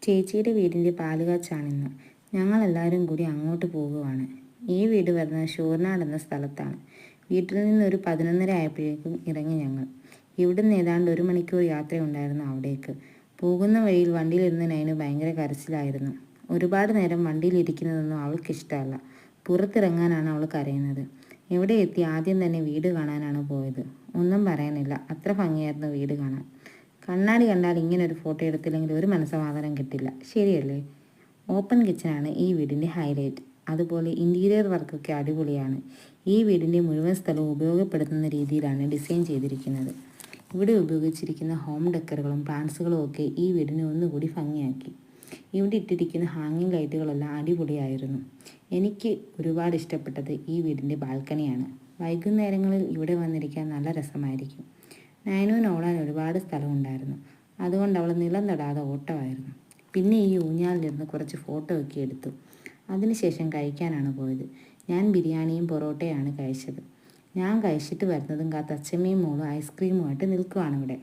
ചേച്ചിയുടെ വീടിൻ്റെ പാലുകാച്ചാണിന്ന്. ഞങ്ങളെല്ലാവരും കൂടി അങ്ങോട്ട് പോകുവാണ്. ഈ വീട് വരുന്നത് ഷൂർനാട് എന്ന സ്ഥലത്താണ്. വീട്ടിൽ നിന്ന് ഒരു 11:30 ആയപ്പോഴേക്കും ഇറങ്ങി ഞങ്ങൾ. ഇവിടുന്ന് ഏതാണ്ട് 1 മണിക്കൂർ യാത്രയുണ്ടായിരുന്നു അവിടേക്ക്. പോകുന്ന വഴിയിൽ വണ്ടിയിലിരുന്ന് നൈനു ഭയങ്കര കരച്ചിലായിരുന്നു. ഒരുപാട് നേരം വണ്ടിയിലിരിക്കുന്നതൊന്നും അവൾക്കിഷ്ടമല്ല. പുറത്തിറങ്ങാനാണ് അവൾ കരയുന്നത്. എവിടെ എത്തി ആദ്യം തന്നെ വീട് കാണാനാണ് പോയത്. ഒന്നും പറയാനില്ല, അത്ര ഭംഗിയായിരുന്നു വീട് കാണാൻ. കണ്ണാടി കണ്ടാൽ ഇങ്ങനൊരു ഫോട്ടോ എടുത്തില്ലെങ്കിൽ ഒരു മനസ്സമാധാനം കിട്ടില്ല, ശരിയല്ലേ? ഓപ്പൺ കിച്ചനാണ് ഈ വീടിൻ്റെ ഹൈലൈറ്റ്. അതുപോലെ ഇൻറ്റീരിയർ വർക്കൊക്കെ അടിപൊളിയാണ്. ഈ വീടിൻ്റെ മുഴുവൻ സ്ഥലവും ഉപയോഗപ്പെടുത്തുന്ന രീതിയിലാണ് ഡിസൈൻ ചെയ്തിരിക്കുന്നത്. ഇവിടെ ഉപയോഗിച്ചിരിക്കുന്ന ഹോം ഡെക്കറുകളും പ്ലാന്റ്സുകളും ഒക്കെ ഈ വീടിനെ ഒന്നുകൂടി ഭംഗിയാക്കി. ഇവിടെ ഇട്ടിരിക്കുന്ന ഹാങ്ങിങ് ലൈറ്റുകളെല്ലാം അടിപൊളിയായിരുന്നു. എനിക്ക് ഒരുപാട് ഇഷ്ടപ്പെട്ടത് ഈ വീടിൻ്റെ ബാൽക്കണിയാണ്. വൈകുന്നേരങ്ങളിൽ ഇവിടെ വന്നിരിക്കാൻ നല്ല രസമായിരിക്കും. നൈനുവിന് ഓടാൻ ഒരുപാട് സ്ഥലമുണ്ടായിരുന്നു. അതുകൊണ്ട് അവൾ നിലം തൊടാതെ ഓട്ടമായിരുന്നു. പിന്നെ ഈ ഊഞ്ഞാലിലിരുന്ന് കുറച്ച് ഫോട്ടോ ഒക്കെ എടുത്തു. അതിനുശേഷം കഴിക്കാനാണ് പോയത്. ഞാൻ ബിരിയാണിയും പൊറോട്ടയാണ് കഴിച്ചത്. ഞാൻ കഴിച്ചിട്ട് വരുന്നതും കാത്ത് അച്ഛമ്മയും മോളും ഐസ്ക്രീമുമായിട്ട് നിൽക്കുവാണ് ഇവിടെ.